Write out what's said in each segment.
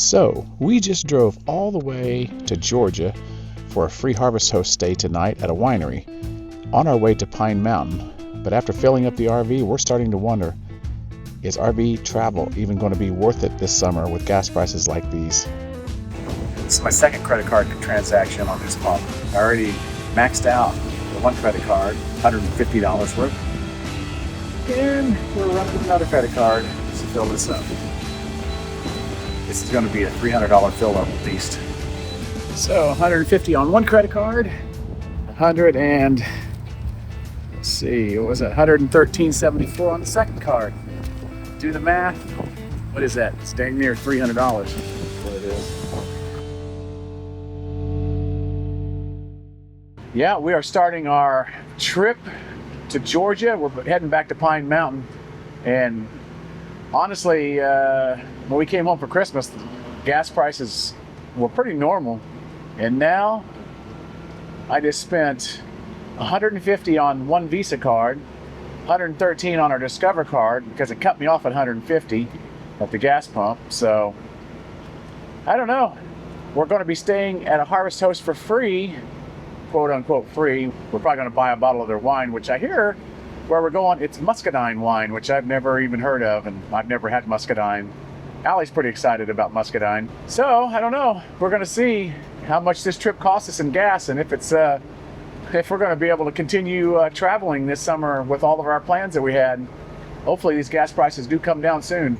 So, we just drove all the way to Georgia for a free Harvest Host stay tonight at a winery on our way to Pine Mountain. But after filling up the RV, we're starting to wonder, is RV travel even going to be worth it this summer with gas prices like these? This is my second credit card transaction on this pump. I already maxed out the one credit card, $150 worth. And we're running another credit card to fill this up. This is going to be a $300 fill up at least. So 150 on one credit card, 100 and let's see, what was it? 113.74 on the second card. Do the math. What is that? It's dang near $300. That's what it is. Yeah, we are starting our trip to Georgia. We're heading back to Pine Mountain, and honestly, when we came home for Christmas, the gas prices were pretty normal, and now I just spent $150 on one Visa card, $113 on our Discover card because it cut me off at $150 at the gas pump. So I don't know. We're going to be staying at a Harvest Host for free, quote unquote free. We're probably going to buy a bottle of their wine, which I hear where we're going, it's Muscadine wine, which I've never even heard of, and I've never had Muscadine. Alli's pretty excited about Muscadine. So I don't know. We're going to see how much this trip costs us in gas, and if it's if we're going to be able to continue traveling this summer with all of our plans that we had. Hopefully these gas prices do come down soon.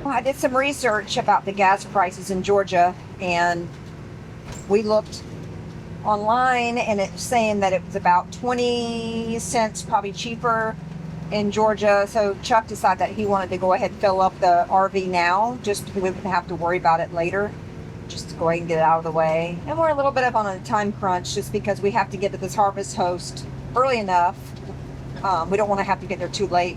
Well, I did some research about the gas prices in Georgia, and we looked online, and it's saying that it was about 20 cents probably cheaper in Georgia. So Chuck decided that he wanted to go ahead and fill up the RV now, just because we wouldn't have to worry about it later, just to go ahead and get it out of the way. And we're a little bit of on a time crunch just because we have to get to this Harvest Host early enough. We don't want to have to get there too late,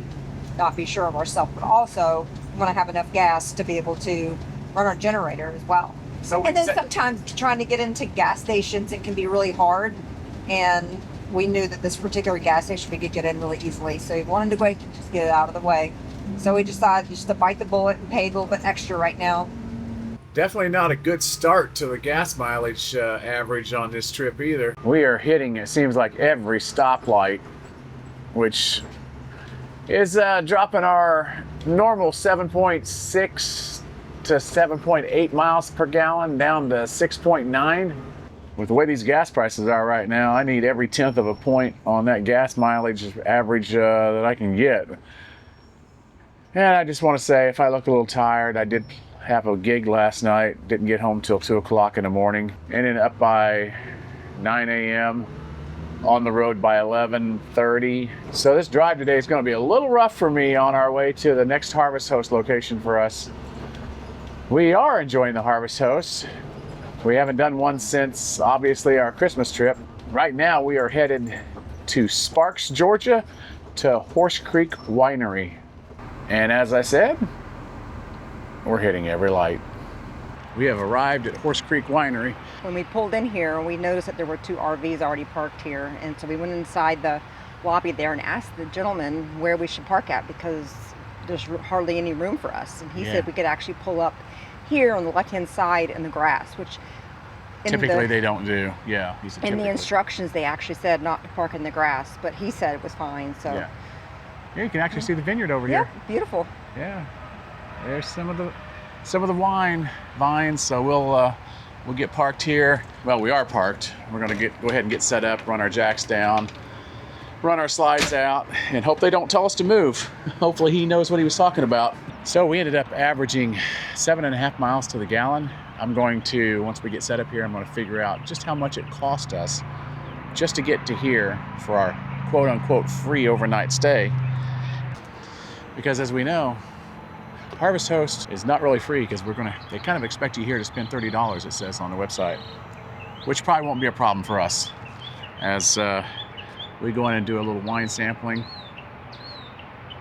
not be sure of ourselves, but also want to have enough gas to be able to run our generator as well. And then sometimes trying to get into gas stations, it can be really hard. And we knew that this particular gas station we could get in really easily. So we wanted to go ahead and just get it out of the way. So we decided just to bite the bullet and pay a little bit extra right now. Definitely not a good start to the gas mileage average on this trip either. We are hitting, it seems like, every stoplight, which is dropping our normal 7.6 to 7.8 miles per gallon down to 6.9. With the way these gas prices are right now, I need every 1/10 of a point on that gas mileage average that I can get. And I just want to say, if I look a little tired, I did have a gig last night, didn't get home till 2 o'clock in the morning, ended up by 9 a.m. on the road by 11:30. So this drive today is going to be a little rough for me on our way to the next Harvest Host location for us. We are enjoying the Harvest Host. We haven't done one since, obviously, our Christmas trip. Right now, we are headed to Sparks, Georgia, to Horse Creek Winery. And as I said, we're hitting every light. We have arrived at Horse Creek Winery. When we pulled in here, we noticed that there were 2 RVs already parked here. And so we went inside the lobby there and asked the gentleman where we should park at because there's hardly any room for us. And he said we could actually pull up here on the left-hand side in the grass, which Typically they don't do. Yeah. In the instructions, they actually said not to park in the grass, but he said it was fine. So yeah, you can actually see the vineyard over here. Yeah, beautiful. Yeah, there's some of the wine vines. So we'll get parked here. Well, we are parked. We're gonna go ahead and get set up, run our jacks down, run our slides out, and hope they don't tell us to move. Hopefully he knows what he was talking about. So we ended up averaging 7.5 miles to the gallon. I'm going to, once we get set up here, I'm going to figure out just how much it cost us just to get to here for our quote unquote free overnight stay. Because as we know, Harvest Host is not really free because they kind of expect you here to spend $30, it says on the website, which probably won't be a problem for us as we go in and do a little wine sampling.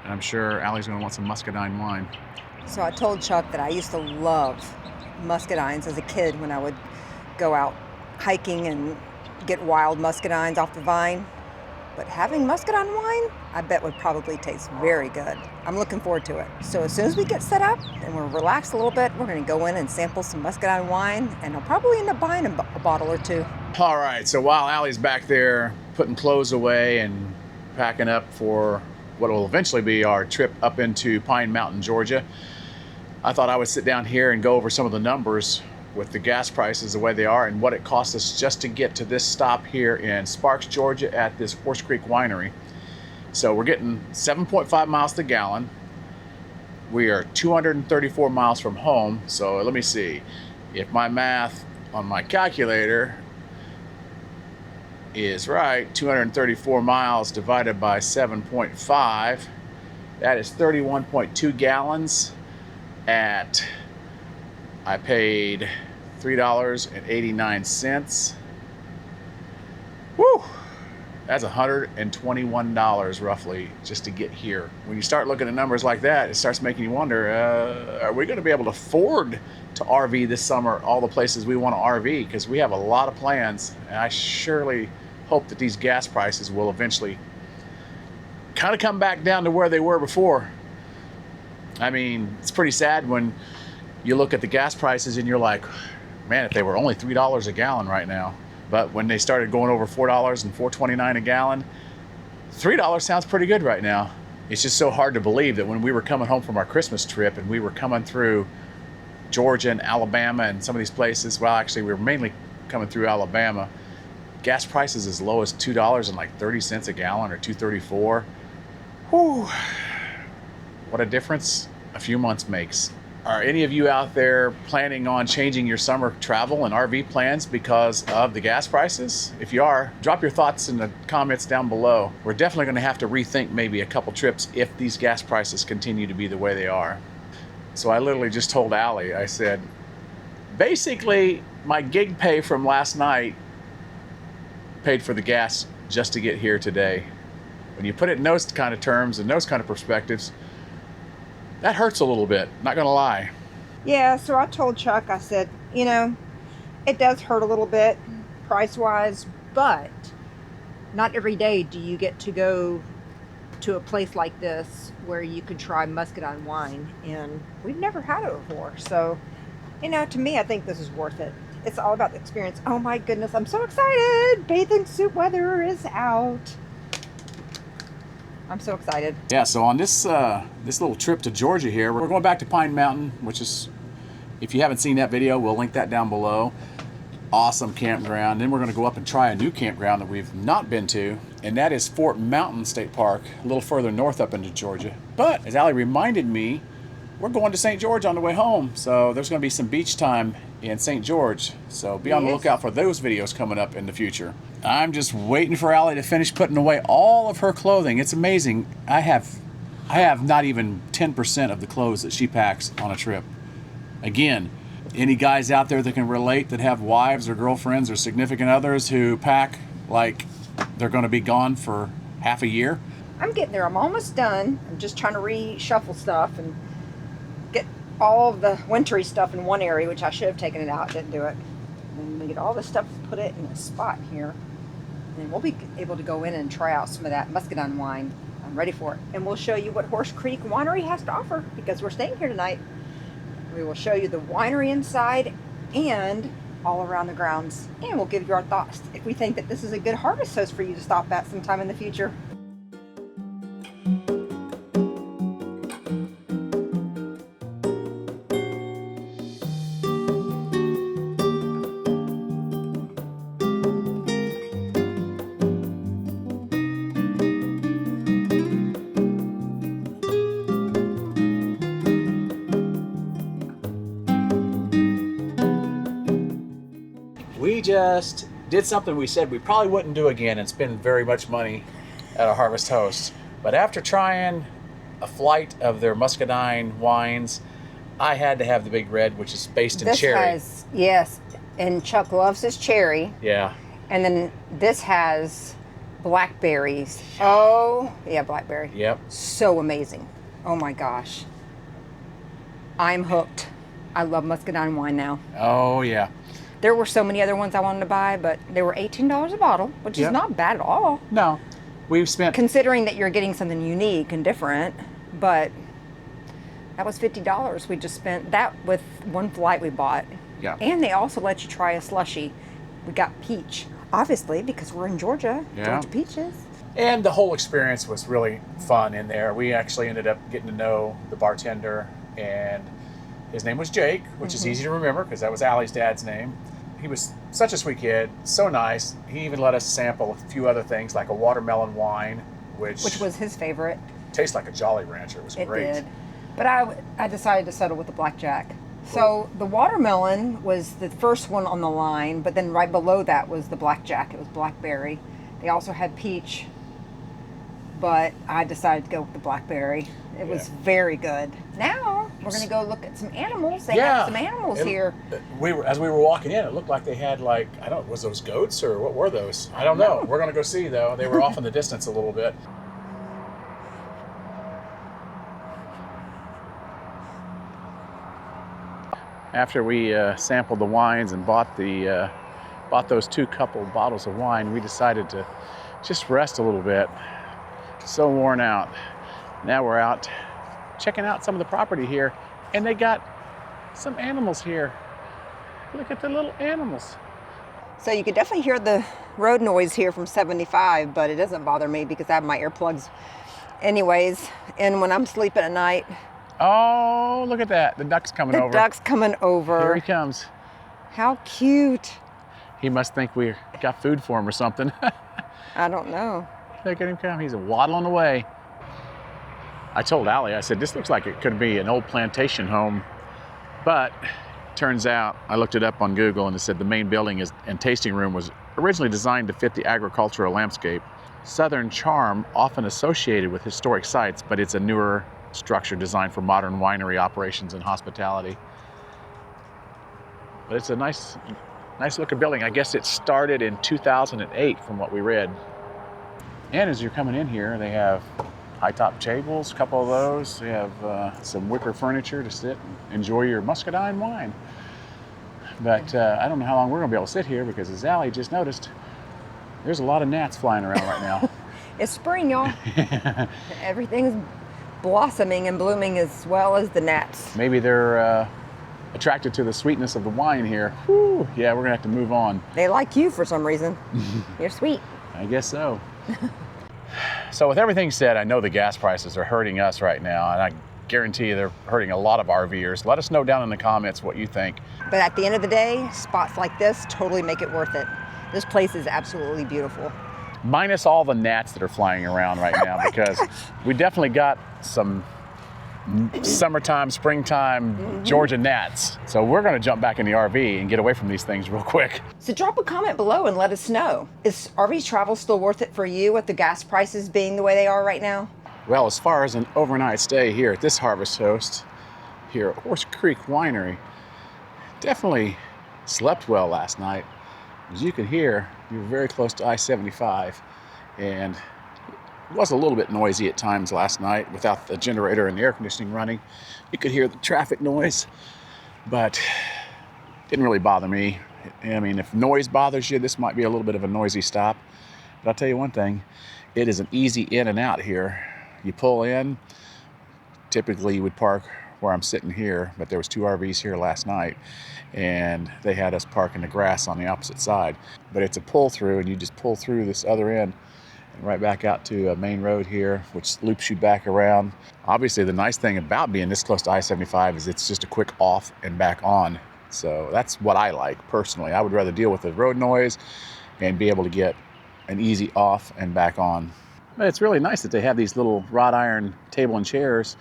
And I'm sure Alli's going to want some Muscadine wine. So I told Chuck that I used to love Muscadines as a kid when I would go out hiking and get wild Muscadines off the vine. but having Muscadine wine, I bet would probably taste very good. I'm looking forward to it. So as soon as we get set up and we're relaxed a little bit, we're gonna go in and sample some Muscadine wine, and I'll probably end up buying a bottle or two. All right, so while Allie's back there putting clothes away and packing up for what will eventually be our trip up into Pine Mountain, Georgia, I thought I would sit down here and go over some of the numbers with the gas prices the way they are and what it cost us just to get to this stop here in Sparks, Georgia at this Horse Creek Winery. So we're getting 7.5 miles to the gallon. We are 234 miles from home. So let me see. If my math on my calculator is right, 234 miles divided by 7.5, that is 31.2 gallons at, I paid $3.89. Woo! That's $121 roughly just to get here. When you start looking at numbers like that, it starts making you wonder, are we going to be able to afford to RV this summer all the places we want to RV? Because we have a lot of plans, and I surely hope that these gas prices will eventually kind of come back down to where they were before. I mean, it's pretty sad when you look at the gas prices and you're like, man, if they were only $3 a gallon right now. But when they started going over $4 and $4.29 a gallon, $3 sounds pretty good right now. It's just so hard to believe that when we were coming home from our Christmas trip and we were coming through Georgia and Alabama and some of these places, well, actually we were mainly coming through Alabama, gas prices as low as $2.30 a gallon or $2.34. Whew. What a difference a few months makes. Are any of you out there planning on changing your summer travel and RV plans because of the gas prices? If you are, drop your thoughts in the comments down below. We're definitely going to have to rethink maybe a couple trips if these gas prices continue to be the way they are. So I literally just told Allie, I said, basically my gig pay from last night paid for the gas just to get here today. When you put it in those kind of terms and those kind of perspectives, that hurts a little bit, not gonna lie. Yeah, so I told Chuck, I said, you know, it does hurt a little bit price-wise, but not every day do you get to go to a place like this where you could try Muscadine wine, and we've never had it before. So, you know, to me, I think this is worth it. It's all about the experience. Oh my goodness, I'm so excited! Bathing suit weather is out. I'm so excited. Yeah, so on this this little trip to Georgia here, we're going back to Pine Mountain, which is, if you haven't seen that video, we'll link that down below. Awesome campground. Then we're going to go up and try a new campground that we've not been to, and that is Fort Mountain State Park, a little further north up into Georgia. But as Allie reminded me, we're going to St. George on the way home, so there's going to be some beach time in St. George. So be on the lookout for those videos coming up in the future. I'm just waiting for Allie to finish putting away all of her clothing. It's amazing. I have not even 10% of the clothes that she packs on a trip. Again, any guys out there that can relate that have wives or girlfriends or significant others who pack like they're going to be gone for half a year? I'm getting there. I'm almost done. I'm just trying to reshuffle stuff and get all of the wintry stuff in one area, which I should have taken it out, didn't do it. And we get all this stuff, put it in a spot here, and we'll be able to go in and try out some of that Muscadine wine. I'm ready for it. And we'll show you what Horse Creek Winery has to offer, because we're staying here tonight. We will show you the winery inside and all around the grounds, and we'll give you our thoughts if we think that this is a good harvest host for you to stop at sometime in the future. We just did something we said we probably wouldn't do again and spend very much money at a harvest host. But after trying a flight of their Muscadine wines, I had to have the Big Red, which is based in cherry. Yes, and Chuck loves his cherry. Yeah. And then this has blackberries. Oh, yeah, blackberry. Yep. So amazing. Oh my gosh. I'm hooked. I love Muscadine wine now. Oh, yeah. There were so many other ones I wanted to buy, but they were $18 a bottle, which is not bad at all. No. We've spent... Considering that you're getting something unique and different, but that was $50. We just spent that with one flight we bought. Yeah. And they also let you try a slushie. We got peach, obviously, because we're in Georgia. Yeah. Georgia peaches. And the whole experience was really fun in there. We actually ended up getting to know the bartender, and his name was Jake, which is easy to remember because that was Alli's dad's name. He was such a sweet kid, so nice. He even let us sample a few other things like a watermelon wine, which was his favorite. Tastes like a Jolly Rancher. It was great. It did. But I decided to settle with the blackjack. So the watermelon was the first one on the line, but then right below that was the blackjack. It was blackberry. They also had peach, but I decided to go with the blackberry. It was very good. Now we're going to go look at some animals. They have some animals here. As we were walking in, it looked like they had was those goats or what were those? I don't know. We're going to go see though. They were off in the distance a little bit. After we sampled the wines and bought those 2 couple bottles of wine, we decided to just rest a little bit. So worn out. Now we're out checking out some of the property here, and they got some animals here. Look at the little animals. So you could definitely hear the road noise here from 75, but it doesn't bother me because I have my earplugs anyways. And when I'm sleeping at night. Oh, look at that. The duck's coming over. The duck's coming over. Here he comes. How cute. He must think we got food for him or something. I don't know. Look at him come. He's waddling away. I told Alli, I said, this looks like it could be an old plantation home. But turns out, I looked it up on Google and it said the main building and tasting room was originally designed to fit the agricultural landscape. Southern charm often associated with historic sites, but it's a newer structure designed for modern winery operations and hospitality. But it's a nice looking building. I guess it started in 2008 from what we read. And as you're coming in here, they have high top tables, a couple of those. They have some wicker furniture to sit and enjoy your Muscadine wine. But I don't know how long we're gonna be able to sit here because as Alli just noticed, there's a lot of gnats flying around right now. It's spring, y'all. Everything's blossoming and blooming as well as the gnats. Maybe they're attracted to the sweetness of the wine here. Whew, yeah, we're gonna have to move on. They like you for some reason. You're sweet. I guess so. So with everything said, I know the gas prices are hurting us right now, and I guarantee you they're hurting a lot of RVers. Let us know down in the comments what you think. But at the end of the day, spots like this totally make it worth it. This place is absolutely beautiful. Minus all the gnats that are flying around right now, because we definitely got some summertime, springtime Georgia gnats. So we're gonna jump back in the RV and get away from these things real quick. So drop a comment below and let us know. Is RV travel still worth it for you with the gas prices being the way they are right now? Well, as far as an overnight stay here at this Harvest Host, here at Horse Creek Winery, definitely slept well last night. As you can hear, we were very close to I-75, and it was a little bit noisy at times last night without the generator and the air conditioning running. You could hear the traffic noise, but it didn't really bother me. I mean, if noise bothers you, this might be a little bit of a noisy stop. But I'll tell you one thing, it is an easy in and out here. You pull in, typically you would park where I'm sitting here, but there was 2 RVs here last night, and they had us park in the grass on the opposite side. But it's a pull through, and you just pull through this other end and right back out to a main road here, which loops you back around. Obviously, the nice thing about being this close to I-75 is it's just a quick off and back on. So that's what I like personally. I would rather deal with the road noise and be able to get an easy off and back on. But it's really nice that they have these little wrought iron table and chairs.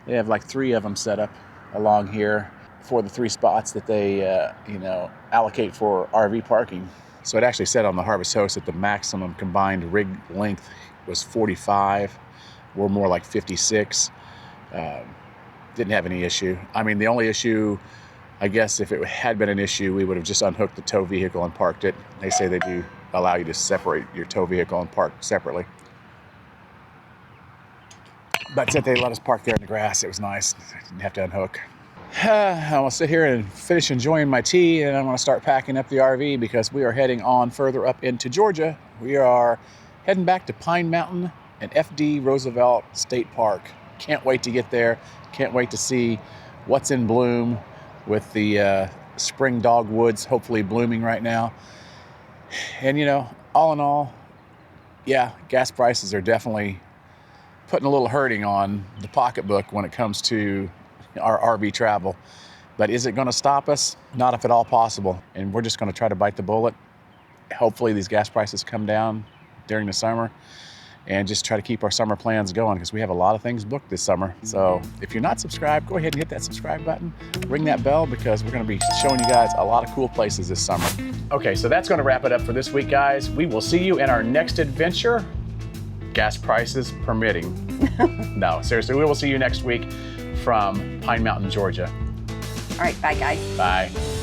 They have like 3 of them set up along here for the 3 spots that they allocate for RV parking. So it actually said on the Harvest Host that the maximum combined rig length was 45. We're more like 56. Didn't have any issue. I mean, the only issue, I guess if it had been an issue, we would have just unhooked the tow vehicle and parked it. They say they do allow you to separate your tow vehicle and park separately. But since they let us park there in the grass, it was nice. Didn't have to unhook. I'm gonna sit here and finish enjoying my tea, and I'm gonna start packing up the RV because we are heading on further up into Georgia. We are heading back to Pine Mountain and FD Roosevelt State Park. Can't wait to get there. Can't wait to see what's in bloom with the spring dogwoods hopefully blooming right now. And all in all, yeah, gas prices are definitely putting a little hurting on the pocketbook when it comes to our RV travel. But is it going to stop us? Not if at all possible. And we're just going to try to bite the bullet. Hopefully these gas prices come down during the summer and just try to keep our summer plans going, because we have a lot of things booked this summer. So if you're not subscribed, go ahead and hit that subscribe button. Ring that bell, because we're going to be showing you guys a lot of cool places this summer. Okay, so that's going to wrap it up for this week, guys. We will see you in our next adventure, gas prices permitting. No, seriously, we will see you next week from Pine Mountain, Georgia. All right, bye guys. Bye.